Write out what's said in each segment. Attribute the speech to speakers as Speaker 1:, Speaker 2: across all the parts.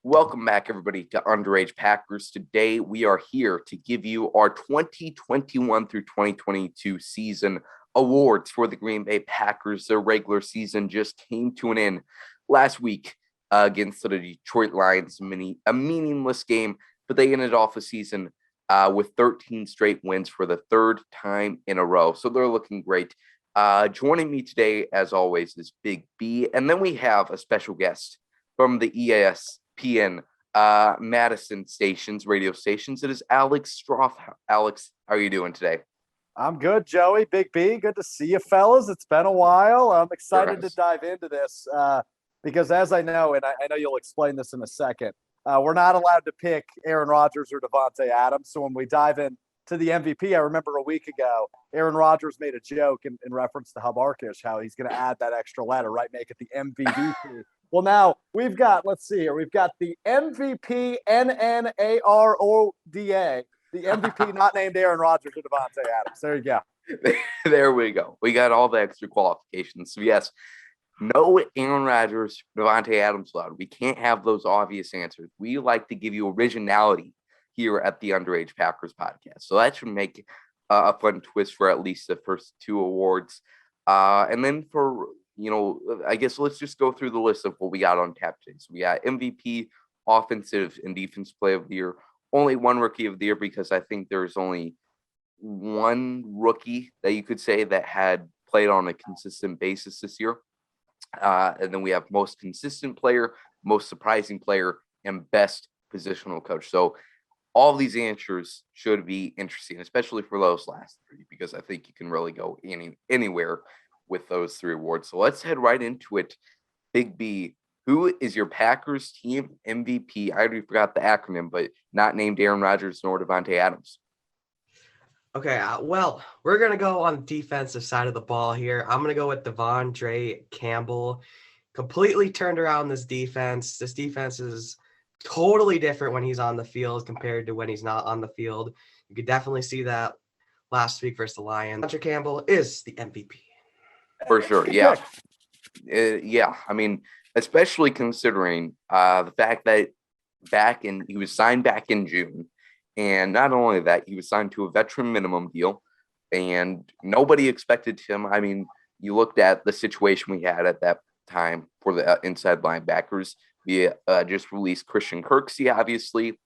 Speaker 1: Welcome back, everybody, to Underage Packers. Today, we are here to give you our 2021 through 2022 season awards for the Green Bay Packers. Their regular season just came to an end last week against the Detroit Lions. A meaningless game, but they ended off the season with 13 straight wins for the third time in a row. So they're looking great. Joining me today, as always, is Big B. And then we have a special guest from the ESPN Madison radio stations. It is Alex Strouf. Alex, how are you doing today?
Speaker 2: I'm good, Joey. Big B, good to see you, fellas. It's been a while. I'm excited to dive into this because, as I know, and I know you'll explain this in a second, we're not allowed to pick Aaron Rodgers or Davante Adams. So when we dive in to the MVP, I remember a week ago, Aaron Rodgers made a joke in reference to Habarkish, how he's going to add that extra letter, right? Make it the MVP. Well, now we've got, let's see here, we've got the MVP NNARODA, the MVP not named Aaron Rodgers or Davante Adams. There you go.
Speaker 1: There we go. We got all the extra qualifications. So, yes, no Aaron Rodgers, Davante Adams allowed. We can't have those obvious answers. We like to give you originality here at the Underage Packers podcast. So that should make a fun twist for at least the first two awards. And then for, I guess let's just go through the list of what we got on tap today. So we got MVP, offensive and defensive player of the year, only one rookie of the year, because I think there's only one rookie that you could say that had played on a consistent basis this year. And then we have most consistent player, most surprising player, and best positional coach. So all these answers should be interesting, especially for those last three, because I think you can really go anywhere with those three awards. So let's head right into it. Big B, who is your Packers team MVP? I already forgot the acronym, but not named Aaron Rodgers nor Davante Adams.
Speaker 3: Okay, well, we're going to go on the defensive side of the ball here. I'm going to go with Devondre Campbell. Completely turned around this defense. This defense is totally different when he's on the field compared to when he's not on the field. You could definitely see that last week versus the Lions. Devondre Campbell is the MVP.
Speaker 1: For sure, yeah. Yeah, I mean, especially considering the fact that he was signed back in June. And not only that, he was signed to a veteran minimum deal, and nobody expected him. I mean, you looked at the situation we had at that time for the inside linebackers. We just released Christian Kirksey, obviously.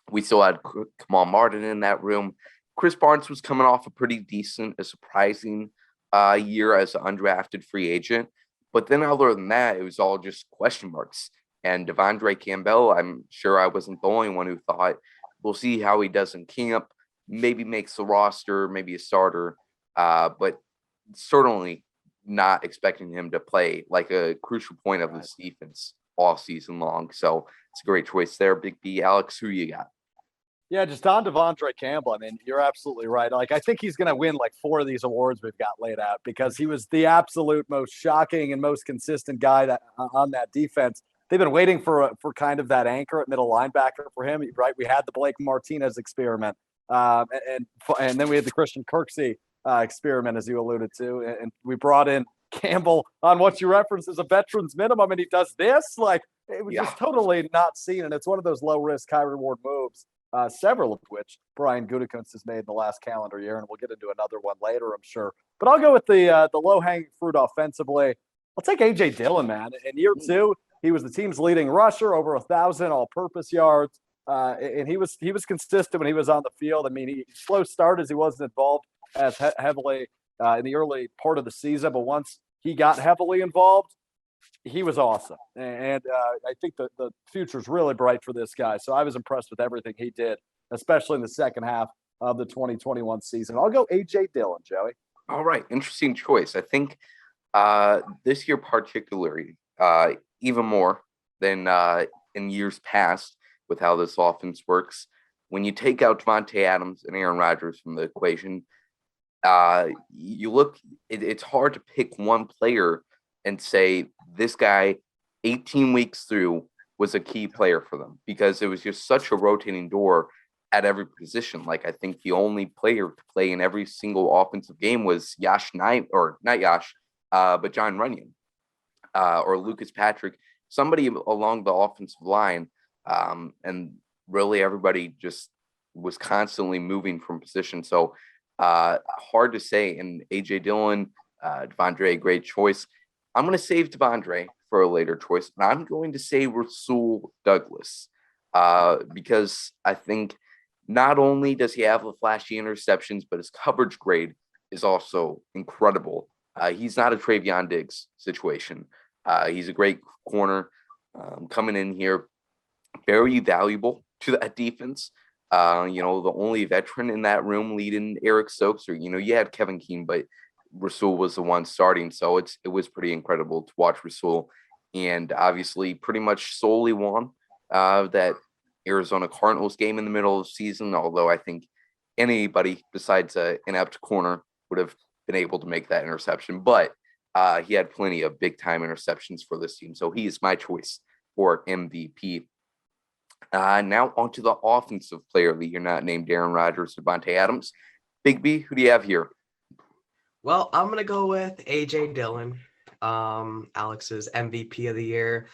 Speaker 1: We still had Kamal Martin in that room. Chris Barnes was coming off a surprising year as an undrafted free agent. But then other than that, it was all just question marks. And Devondre Campbell, I'm sure I wasn't the only one who thought, we'll see how he does in camp, maybe makes the roster, maybe a starter, but certainly not expecting him to play like a crucial point of this defense all season long. So it's a great choice there. Big B, Alex, who you got?
Speaker 2: Yeah, just on Devondre Campbell. I mean, you're absolutely right. Like, I think he's going to win like 4 of these awards we've got laid out because he was the absolute most shocking and most consistent guy that on that defense. They've been waiting for kind of that anchor at middle linebacker for him, right? We had the Blake Martinez experiment, and then we had the Christian Kirksey experiment, as you alluded to, and we brought in Campbell on what you referenced as a veteran's minimum, and he does this. Like, it was just totally not seen, and it's one of those low-risk, high-reward moves, several of which Brian Gutekunst has made in the last calendar year, and we'll get into another one later, I'm sure. But I'll go with the low-hanging fruit offensively. I'll take A.J. Dillon, man. In year 2, he was the team's leading rusher, over 1,000 all-purpose yards, and he was consistent when he was on the field. I mean, slow start as he wasn't involved as heavily in the early part of the season, but once he got heavily involved, he was awesome. And I think the future's really bright for this guy. So I was impressed with everything he did, especially in the second half of the 2021 season. I'll go A.J. Dillon, Joey.
Speaker 1: All right, interesting choice. I think this year particularly, even more than in years past with how this offense works. When you take out Davante Adams and Aaron Rodgers from the equation, it's hard to pick one player and say this guy 18 weeks through was a key player for them, because it was just such a rotating door at every position. Like, I think the only player to play in every single offensive game was but John Runyon or Lucas Patrick, somebody along the offensive line And really everybody just was constantly moving from position. So hard to say. And AJ Dillon, Devondre, great choice. I'm going to save Devondre for a later choice, and I'm going to say Rasul Douglas because I think not only does he have the flashy interceptions, but his coverage grade is also incredible. He's not a Travion Diggs situation. He's a great corner coming in here, very valuable to that defense. The only veteran in that room leading Eric Stokes, or you had Kevin Keene, but Rasul was the one starting, so it was pretty incredible to watch Rasul, and obviously pretty much solely won that Arizona Cardinals game in the middle of the season. Although I think anybody besides an inept corner would have been able to make that interception, but he had plenty of big time interceptions for this team, so he is my choice for MVP. Now onto the offensive player of the year, not named Aaron Rodgers, Davante Adams. Big B, who do you have here?
Speaker 3: Well, I'm gonna go with AJ Dillon, Alex's MVP of the year.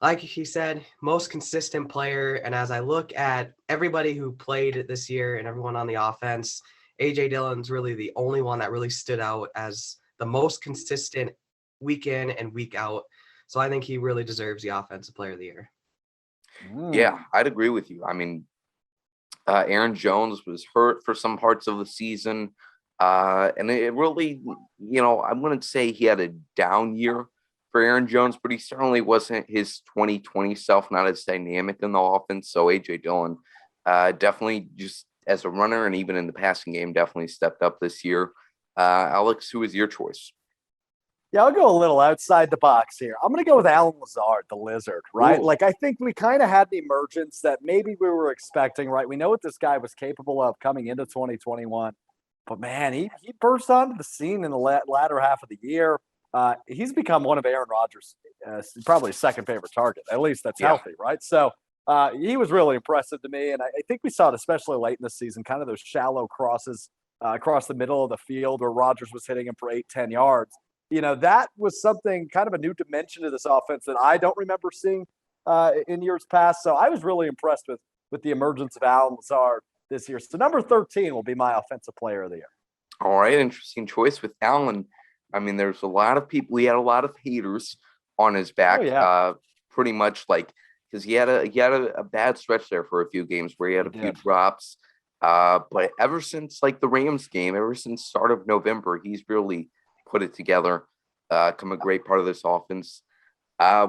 Speaker 3: Like he said, most consistent player. And as I look at everybody who played this year and everyone on the offense, AJ Dillon's really the only one that really stood out as the most consistent week in and week out. So I think he really deserves the offensive player of the year.
Speaker 1: Yeah, I'd agree with you. I mean, Aaron Jones was hurt for some parts of the season. And it really, I wouldn't say he had a down year for Aaron Jones, but he certainly wasn't his 2020 self, not as dynamic in the offense. So AJ Dillon definitely just as a runner and even in the passing game definitely stepped up this year. Alex, who is your choice?
Speaker 2: Yeah, I'll go a little outside the box here. I'm going to go with Alan Lazard, the Lizard, right?
Speaker 1: Ooh.
Speaker 2: Like, I think we kind of had the emergence that maybe we were expecting, right? We know what this guy was capable of coming into 2021. But, man, he burst onto the scene in the latter half of the year. He's become one of Aaron Rodgers' probably second favorite target. At least that's healthy, right? So he was really impressive to me. And I think we saw it especially late in the season, kind of those shallow crosses across the middle of the field where Rodgers was hitting him for 8-10 yards. That was something kind of a new dimension to this offense that I don't remember seeing in years past. So I was really impressed with the emergence of Alan Lazard this year. So number 13 will be my offensive player of the year.
Speaker 1: All right, interesting choice with Allen. I mean, there's a lot of people. He had a lot of haters on his back.
Speaker 2: Oh, yeah.
Speaker 1: Pretty much like because he had a bad stretch there for a few games where he had a few drops. But ever since like the Rams game, ever since start of November, he's really put it together. Come a great part of this offense.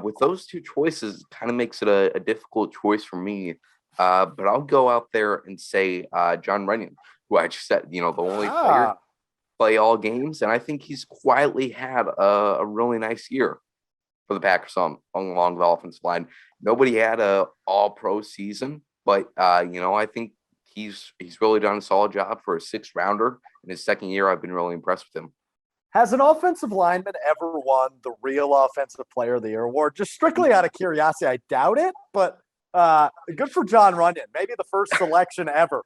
Speaker 1: With those two choices, kind of makes it a difficult choice for me. But I'll go out there and say John Runyon, who I just said, the only player play all games, and I think he's quietly had a really nice year for the Packers along the offensive line. Nobody had a all-pro season, but I think he's really done a solid job for a sixth rounder in his second year. I've been really impressed with him.
Speaker 2: Has an offensive lineman ever won the real offensive player of the year award? Just strictly out of curiosity, I doubt it, but good for John Runyon. Maybe the first selection ever.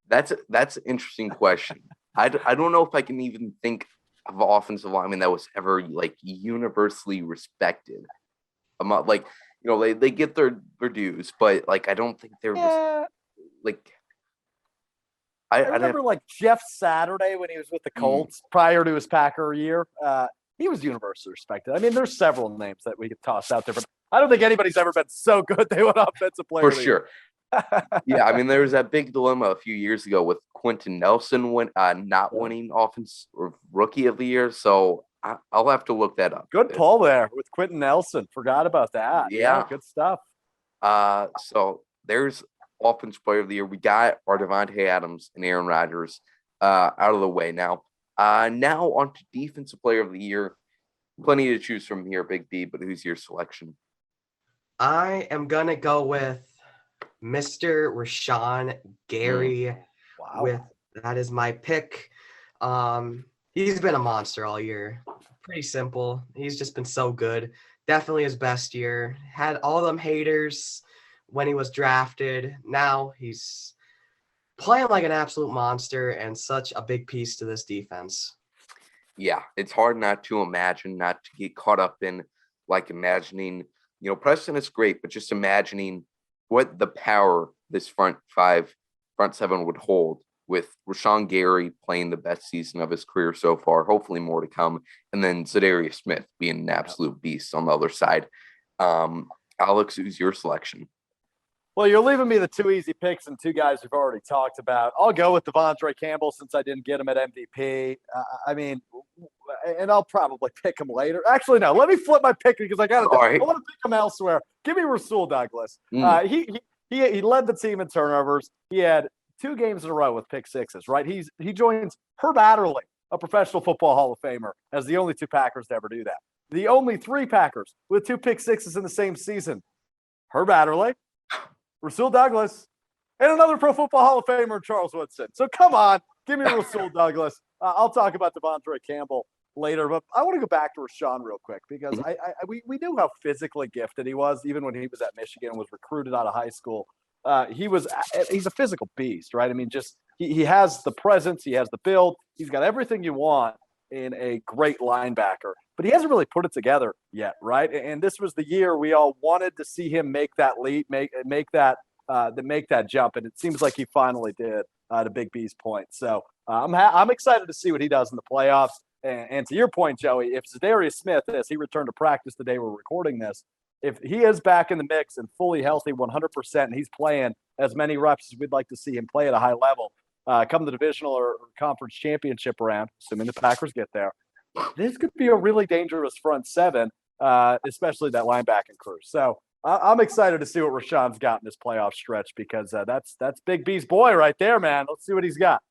Speaker 1: That's an interesting question. I don't know if I can even think of an offensive lineman that was ever like universally respected. I'm not like, they get their dues, but like I don't think they're like.
Speaker 2: I remember like Jeff Saturday when he was with the Colts prior to his Packer year. He was universally respected. I mean, there's several names that we could toss out there, but I don't think anybody's ever been so good they went offensive player.
Speaker 1: For sure. Yeah, I mean, there was that big dilemma a few years ago with Quentin Nelson not winning offense or rookie of the year. So I'll have to look that up.
Speaker 2: Good pull there with Quentin Nelson. Forgot about that. Yeah, good stuff.
Speaker 1: So there's offense player of the year. We got our Davante Adams and Aaron Rodgers out of the way now. Now on to defensive player of the year. Plenty to choose from here, Big B, but who's your selection?
Speaker 3: I am going to go with Mr. Rashawn Gary.
Speaker 2: Wow.
Speaker 3: That is my pick. He's been a monster all year. Pretty simple. He's just been so good. Definitely his best year. Had all them haters when he was drafted. Now he's playing like an absolute monster and such a big piece to this defense.
Speaker 1: Yeah, it's hard not to get caught up in like imagining, Preston is great, but just imagining what the power this front seven would hold with Rashawn Gary playing the best season of his career so far, hopefully more to come, and then Zadarius Smith being an absolute beast on the other side. Alex, who's your selection?
Speaker 2: Well, you're leaving me the two easy picks and two guys we've already talked about. I'll go with Devondre Campbell since I didn't get him at MVP. And I'll probably pick him later. Actually, no. Let me flip my pick because I want to pick him elsewhere. Give me Rasul Douglas. He led the team in turnovers. He had 2 games in a row with pick sixes. Right? He joins Herb Adderley, a professional football Hall of Famer, as the only 2 Packers to ever do that. The only 3 Packers with 2 pick sixes in the same season. Herb Adderley, Rasul Douglas, and another Pro Football Hall of Famer, Charles Woodson. So come on, give me Rasul Douglas. I'll talk about Devondre Campbell later, but I want to go back to Rashawn real quick because we knew how physically gifted he was, even when he was at Michigan and was recruited out of high school. He's a physical beast, right? I mean, just he has the presence, he has the build, he's got everything you want in a great linebacker, but he hasn't really put it together yet, right? And this was the year we all wanted to see him make that leap, make that jump, and it seems like he finally did. To Big B's point, so I'm excited to see what he does in the playoffs. And to your point, Joey, if Zadarius Smith, as he returned to practice the day we're recording this, if he is back in the mix and fully healthy 100%, and he's playing as many reps as we'd like to see him play at a high level, come the divisional or conference championship round, assuming the Packers get there, this could be a really dangerous front seven, especially that linebacking crew. So I'm excited to see what Rashawn's got in this playoff stretch because that's Big B's boy right there, man. Let's see what he's got.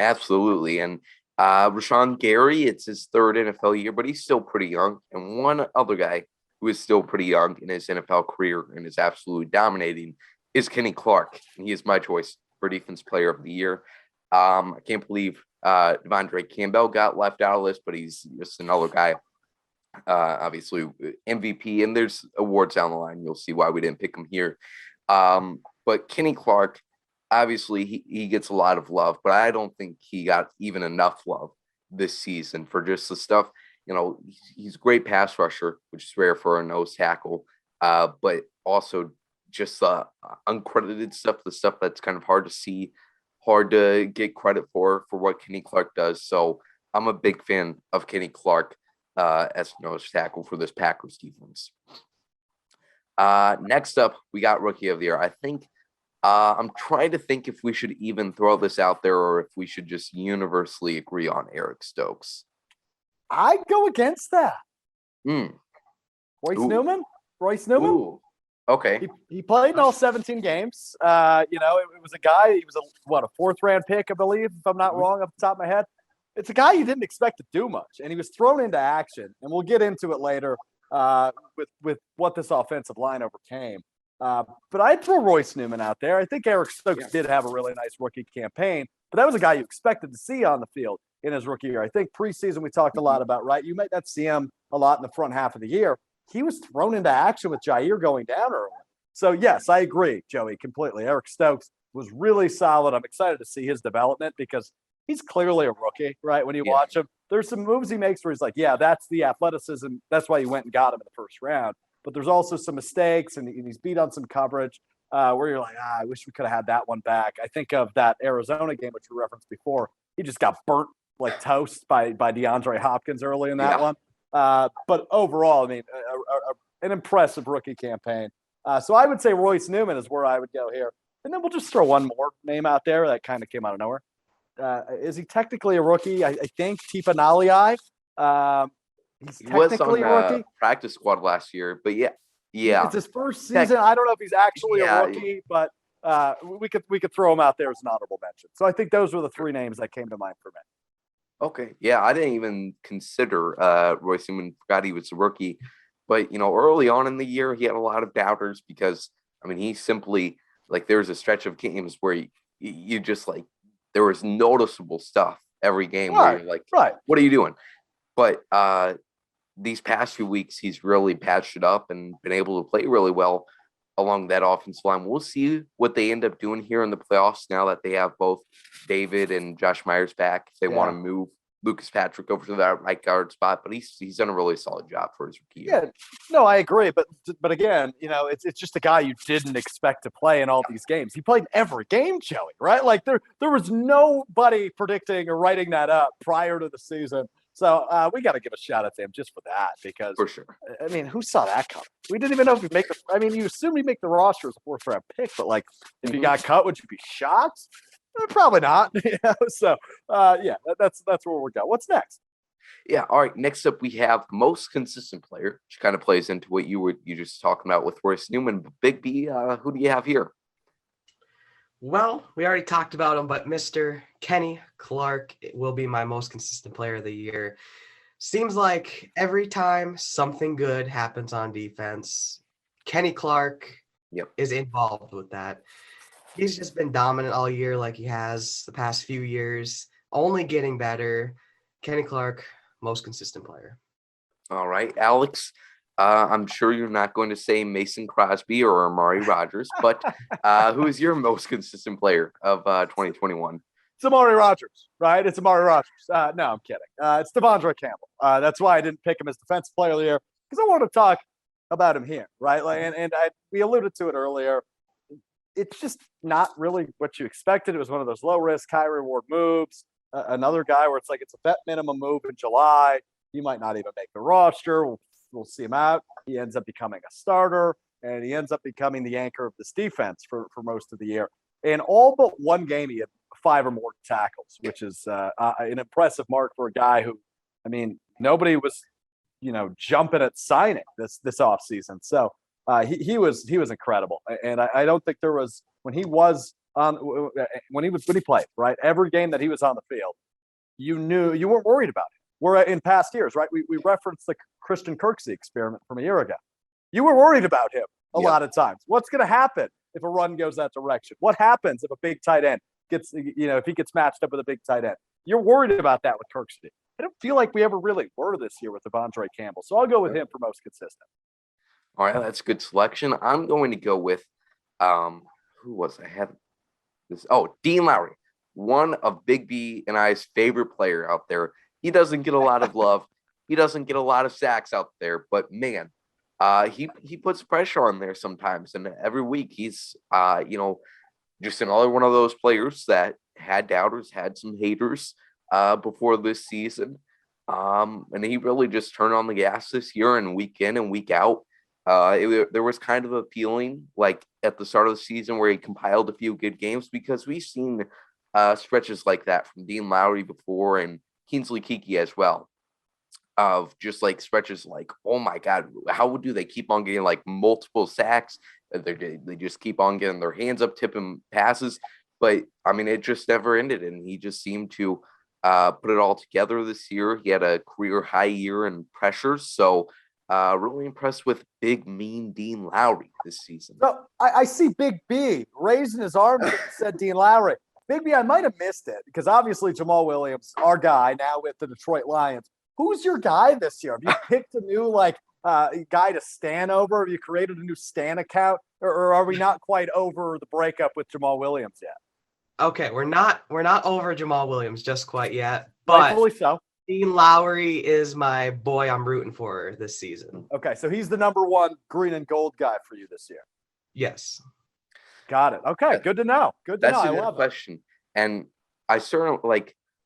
Speaker 1: Absolutely. And Rashawn Gary, it's his 3rd NFL year, but he's still pretty young. And one other guy who is still pretty young in his NFL career and is absolutely dominating is Kenny Clark. And he is my choice for Defense Player of the Year. I can't believe Devondre Campbell got left out of this, but he's just another guy. Obviously MVP, and there's awards down the line. You'll see why we didn't pick him here. But Kenny Clark, obviously he gets a lot of love, but I don't think he got even enough love this season for just the stuff. He's a great pass rusher, which is rare for a nose tackle, but also just the uncredited stuff, the stuff that's kind of hard to see, hard to get credit for what Kenny Clark does. So I'm a big fan of Kenny Clark as nose tackle for this Packers defense. Next up, we got Rookie of the Year. I think I'm trying to think if we should even throw this out there or if we should just universally agree on Eric Stokes.
Speaker 2: I'd go against that. Royce Newman?
Speaker 1: Ooh. Okay.
Speaker 2: He played in all 17 games. It was a guy, he was a 4th-round pick, I believe, if I'm not wrong off the top of my head. It's a guy you didn't expect to do much, and he was thrown into action, and we'll get into it later with what this offensive line overcame. But I'd throw Royce Newman out there. I think Eric Stokes did have a really nice rookie campaign, but that was a guy you expected to see on the field in his rookie year. I think preseason we talked a lot about, right? You might not see him a lot in the front half of the year. He was thrown into action with Jair going down early. So, yes, I agree, Joey, completely. Eric Stokes was really solid. I'm excited to see his development because he's clearly a rookie, right? When you watch him, there's some moves he makes where he's like, yeah, that's the athleticism. That's why you went and got him in the first round. But there's also some mistakes, and he's beat on some coverage where you're like, I wish we could have had that one back. I think of that Arizona game, which we referenced before. He just got burnt like toast by DeAndre Hopkins early in that one. But overall, I mean, an impressive rookie campaign. So I would say Royce Newman is where I would go here. And then we'll just throw one more name out there that kind of came out of nowhere. Is he technically a rookie? I think Tipa Naliai. He's technically a rookie.
Speaker 1: Practice squad last year, but yeah.
Speaker 2: It's his first season. I don't know if he's actually a rookie, but we could throw him out there as an honorable mention. So I think those were the 3 names that came to mind for me.
Speaker 1: Okay. Yeah, I didn't even consider Royce Newman. Forgot he was a rookie. But, early on in the year, he had a lot of doubters because, he simply, there was a stretch of games where you just, there was noticeable stuff every game where you're like, what are you doing? But these past few weeks, he's really patched it up and been able to play really well along that offensive line. We'll see what they end up doing here in the playoffs now that they have both David and Josh Myers back. If they want to Lucas Patrick over to that right guard spot, but he's done a really solid job for his rookie year.
Speaker 2: Yeah, no, I agree, but again, it's just a guy you didn't expect to play in all these games. He played every game, Joey, right? Like there was nobody predicting or writing that up prior to the season. So we got to give a shout out to him just for that, because
Speaker 1: For sure.
Speaker 2: I mean, who saw that coming? We didn't even know if he'd make the. I mean, you assume he'd make the roster as a fourth round pick, but like if he got cut, would you be shocked? Probably not. So that's where we're going. What's next?
Speaker 1: Yeah. All right. Next up, we have most consistent player, which kind of plays into what you just talking about with Royce Newman. Big B, who do you have here?
Speaker 3: Well, we already talked about him, but Mr. Kenny Clark will be my most consistent player of the year. Seems like every time something good happens on defense, Kenny Clark is involved with that. He's just been dominant all year like he has the past few years, only getting better. Kenny Clark, most consistent player.
Speaker 1: All right, Alex. I'm sure you're not going to say Mason Crosby or Amari Rodgers, but who is your most consistent player of 2021?
Speaker 2: It's Amari Rodgers, right? It's Amari Rodgers. No, I'm kidding. It's Devondre Campbell. That's why I didn't pick him as defensive player of the year, because I want to talk about him here, right? Like, we alluded to it earlier. It's just not really what you expected. It was one of those low risk, high reward moves. Another guy where it's like it's a vet minimum move in July. He might not even make the roster. We'll see him out. He ends up becoming a starter, and he ends up becoming the anchor of this defense for most of the year. In all but one game, he had 5 or more tackles, which is an impressive mark for a guy who, I mean, nobody was, jumping at signing this offseason. So he was incredible, and I don't think there was when he played, right. Every game that he was on the field, you knew you weren't worried about him. Where in past years, right, we referenced the Christian Kirksey experiment from a year ago. You were worried about him a lot of times. What's going to happen if a run goes that direction? What happens if a big tight end gets, if he gets matched up with a big tight end? You're worried about that with Kirksey. I don't feel like we ever really were this year with Devondre Campbell. So I'll go with him for most consistent.
Speaker 1: All right, that's a good selection. I'm going to go with who was I have this? Oh, Dean Lowry, one of Big B and I's favorite player out there. He doesn't get a lot of love. He doesn't get a lot of sacks out there, but man, he puts pressure on there sometimes. And every week he's just another one of those players that had doubters, had some haters before this season. And he really just turned on the gas this year, and week in and week out. There was kind of a feeling like at the start of the season where he compiled a few good games, because we've seen stretches like that from Dean Lowry before, and Kingsley Keke as well, of just like stretches like, oh my God, how do they keep on getting like multiple sacks? They just keep on getting their hands up, tipping passes. But I mean, it just never ended, and he just seemed to put it all together this year. He had a career high year in pressures, so really impressed with big, mean Dean Lowry this season.
Speaker 2: So I see Big B raising his arm and said Dean Lowry. Big B, I might have missed it, because obviously Jamal Williams, our guy now with the Detroit Lions. Who's your guy this year? Have you picked a new guy to stan over? Have you created a new Stan account, or are we not quite over the breakup with Jamal Williams yet?
Speaker 3: Okay, we're not over Jamal Williams just quite yet, but
Speaker 2: rightfully so.
Speaker 3: Dean Lowry is my boy I'm rooting for this season.
Speaker 2: Okay, so he's the number one green and gold guy for you this year.
Speaker 3: Yes.
Speaker 2: Got it. Okay, good to know. Good to know.
Speaker 1: That's a good question. And I certainly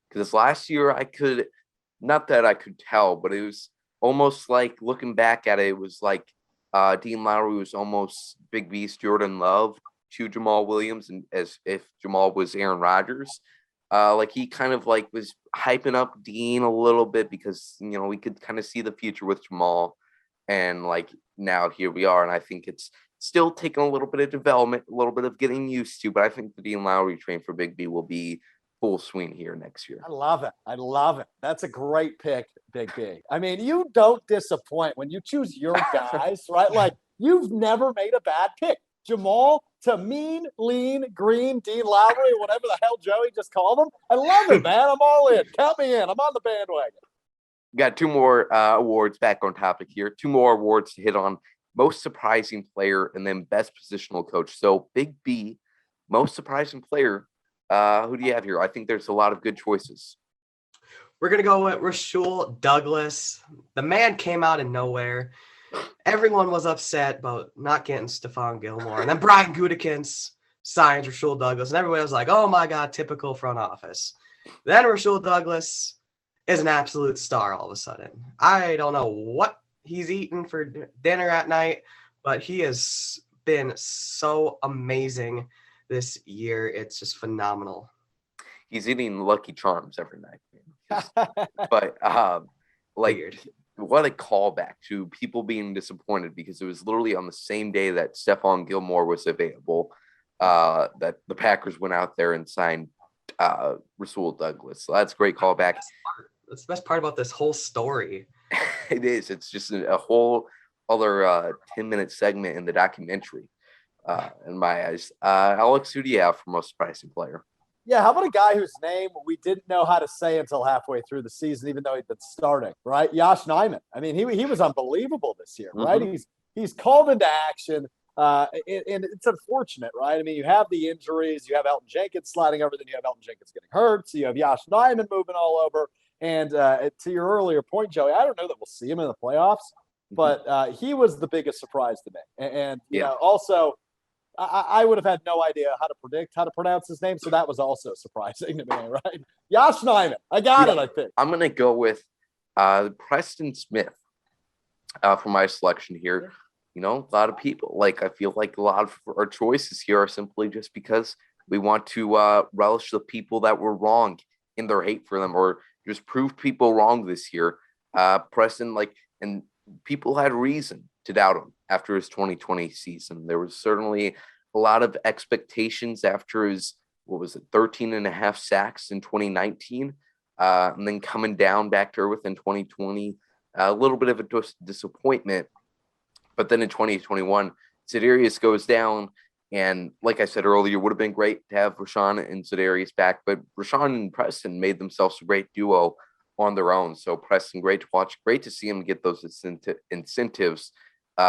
Speaker 1: because last year not that I could tell, but it was almost like looking back at it, it was like Dean Lowry was almost Big B's Jordan Love to Jamal Williams, and as if Jamal was Aaron Rodgers. He kind of was hyping up Dean a little bit, because we could kind of see the future with Jamal, and now here we are, and I think it's still taking a little bit of development, a little bit of getting used to, but I think the Dean Lowry train for Big B will be full swing here next year.
Speaker 2: I love it. That's a great pick, Big B. I mean, you don't disappoint when you choose your guys, right? You've never made a bad pick. Jamal to mean, lean, green, Dean Lowry, whatever the hell Joey just called him. I love it, man. I'm all in. Count me in. I'm on the bandwagon.
Speaker 1: Got 2 more awards back on topic here. 2 more awards to hit on. Most surprising player, and then best positional coach. So Big B, most surprising player. Who do you have here? I think there's a lot of good choices.
Speaker 3: We're going to go with Rasul Douglas. The man came out of nowhere. Everyone was upset about not getting Stephon Gilmore. And then Brian Gutekunst signs Rasul Douglas. And everybody was like, oh my God, typical front office. Then Rasul Douglas is an absolute star all of a sudden. I don't know what he's eating for dinner at night, but he has been so amazing this year. It's just phenomenal.
Speaker 1: He's eating Lucky Charms every night. But like,
Speaker 3: Weird.
Speaker 1: what a callback to people being disappointed because it was literally on the same day that Stephon Gilmore was available that the Packers went out there and signed Rasul Douglas. So that's a great callback.
Speaker 3: That's the best part about this whole story.
Speaker 1: It is. It's just a whole other 10-minute segment in the documentary, in my eyes. Alex, who do you have for most surprising player?
Speaker 2: Yeah, how about a guy whose name we didn't know how to say until halfway through the season, even though he'd been starting, right? Josh Nijman. I mean, he was unbelievable this year, right?
Speaker 1: Mm-hmm.
Speaker 2: He's called into action, and it's unfortunate, right? I mean, you have the injuries, you have Elton Jenkins sliding over, then you have Elton Jenkins getting hurt, so you have Josh Nijman moving all over. And to your earlier point, Joey, I don't know that we'll see him in the playoffs, but he was the biggest surprise to me. And you know, also, I would have had no idea how to pronounce his name, so that was also surprising to me, right? Josh Nijman. I got it, I think.
Speaker 1: I'm going to go with Preston Smith for my selection here. You know, a lot of people, like, I feel like a lot of our choices here are simply just because we want to relish the people that were wrong in their hate for them or just prove people wrong this year. Preston, and people had reason to doubt him after his 2020 season. There was certainly a lot of expectations after his, 13 and a half sacks in 2019, and then coming down back to earth in 2020, a little bit of a disappointment. But then in 2021, Za'Darius goes down, and like I said earlier, would have been great to have Rashawn and Za'Darius back, but Rashawn and Preston made themselves a great duo on their own. So Preston, great to watch, great to see him get those incentives.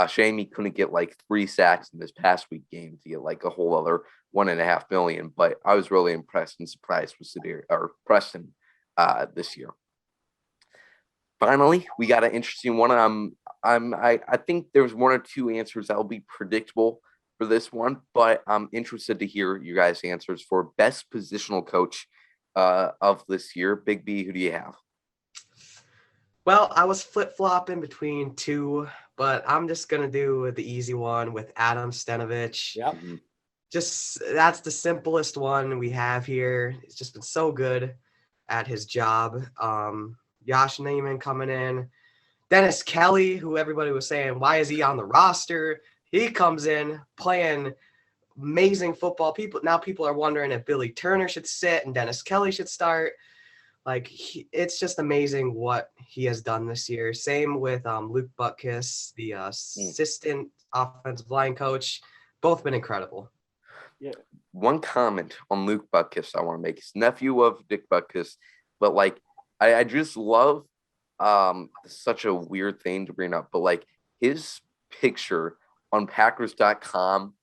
Speaker 1: Shame he couldn't get like 3 sacks in this past week game to get like a whole other $1.5 million. But I was really impressed and surprised with Preston this year. Finally, we got an interesting one. I think there's 1 or 2 answers that will be predictable for this one, but I'm interested to hear you guys' answers for best positional coach of this year. Big B, who do you have?
Speaker 3: Well, I was flip-flopping between 2, but I'm just going to do the easy one with Adam Stenavich.
Speaker 2: Yep.
Speaker 3: Just that's the simplest one we have here. He's just been so good at his job. Josh Nijman coming in. Dennis Kelly, who everybody was saying, why is he on the roster? He comes in playing amazing football. People are wondering if Billy Turner should sit and Dennis Kelly should start. It's just amazing what he has done this year. Same with Luke Butkus, the assistant offensive line coach. Both been incredible.
Speaker 2: Yeah.
Speaker 1: One comment on Luke Butkus I want to make. He's nephew of Dick Butkus, but I just love such a weird thing to bring up, but his picture on Packers.com,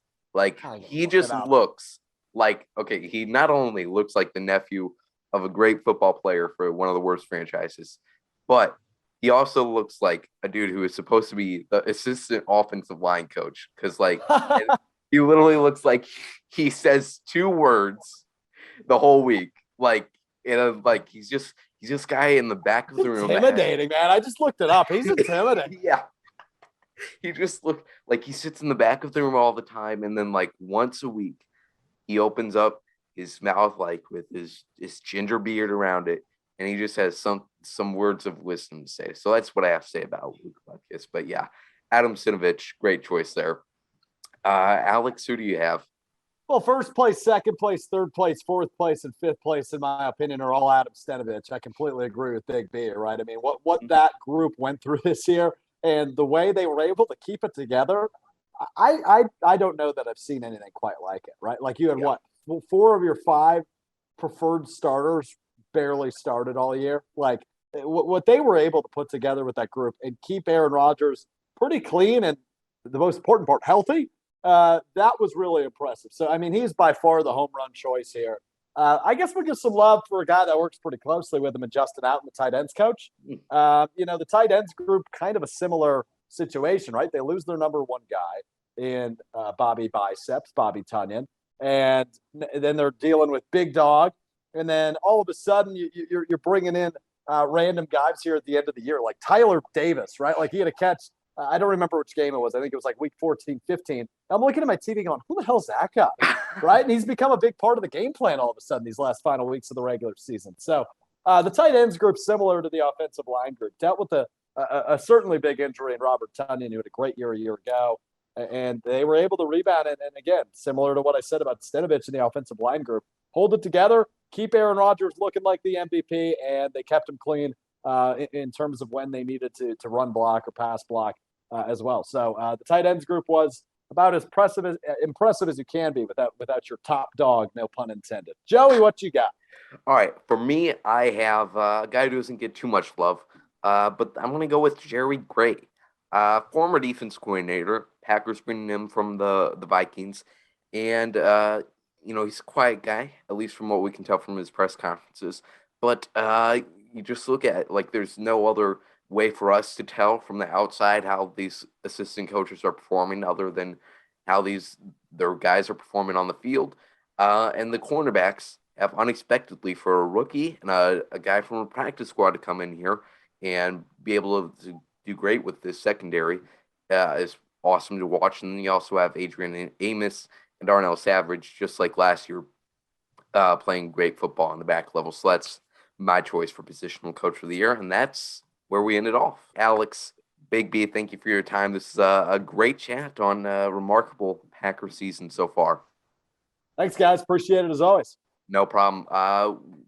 Speaker 1: he just looks he not only looks like the nephew of a great football player for one of the worst franchises, but he also looks like a dude who is supposed to be the assistant offensive line coach. Because he literally looks like he says 2 words the whole week. He's just guy in the back of the room.
Speaker 2: Intimidating, man. I just looked it up. He's intimidating.
Speaker 1: Yeah. He just looked like he sits in the back of the room all the time. And then once a week, he opens up his mouth with his ginger beard around it, and he just has some words of wisdom to say. So that's what I have to say about Luke Butkus. But yeah, Adam Stenavich, great choice there. Alex, who do you have?
Speaker 2: Well, first place, second place, third place, fourth place, and fifth place, in my opinion, are all Adam Stenavich. I completely agree with Big B, right? I mean, what that group went through this year and the way they were able to keep it together, I don't know that I've seen anything quite like it, right? You had what? 4 of your 5 preferred starters barely started all year. What they were able to put together with that group and keep Aaron Rodgers pretty clean and, the most important part, healthy, that was really impressive. So, I mean, he's by far the home run choice here. I guess we'll give some love for a guy that works pretty closely with him and Justin Out, the tight ends coach. The tight ends group, kind of a similar situation, right? They lose their number one guy in Bobby Tunyon, and then they're dealing with Big Dog, and then all of a sudden you're bringing in random guys here at the end of the year, like Tyler Davis, right? Like he had a catch. I don't remember which game it was. I think it was like week 14, 15. I'm looking at my TV going, who the hell's that guy? Right? And he's become a big part of the game plan all of a sudden these last final weeks of the regular season. So the tight ends group, similar to the offensive line group, dealt with a certainly big injury in Robert Tunyon, who had a great year a year ago. And they were able to rebound. And again, similar to what I said about Stenovich in the offensive line group, hold it together, keep Aaron Rodgers looking like the MVP, and they kept him clean in terms of when they needed to run block or pass block as well. So the tight ends group was about as impressive as you can be without your top dog, no pun intended. Joey, what you got?
Speaker 1: All right, for me, I have a guy who doesn't get too much love, but I'm going to go with Jerry Gray, former defense coordinator. Packers bringing him from the Vikings, and he's a quiet guy, at least from what we can tell from his press conferences. But you just look at it, like there's no other way for us to tell from the outside how these assistant coaches are performing other than how their guys are performing on the field. And the cornerbacks have unexpectedly, for a rookie and a guy from a practice squad, to come in here and be able to do great with this secondary is awesome to watch. And then you also have Adrian Amos and Darnell Savage, just like last year, playing great football on the back level. So that's my choice for positional coach of the year. And that's where we ended off. Alex, Big B, thank you for your time. This is a great chat on a remarkable Packer season so far.
Speaker 2: Thanks, guys. Appreciate it as always.
Speaker 1: No problem.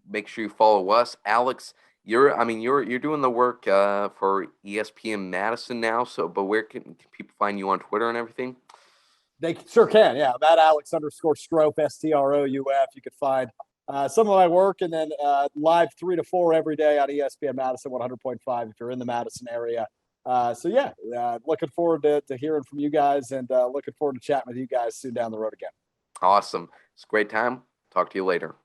Speaker 1: Make sure you follow us. Alex, you're doing the work for ESPN Madison now. So, but where can people find you on Twitter and everything?
Speaker 2: They sure can. Yeah, I'm at Alex_Strouf, STROUF. You could find some of my work, and then live 3 to 4 every day on ESPN Madison 100.5 if you're in the Madison area. Looking forward to hearing from you guys, and looking forward to chatting with you guys soon down the road again.
Speaker 1: Awesome. It's a great time. Talk to you later.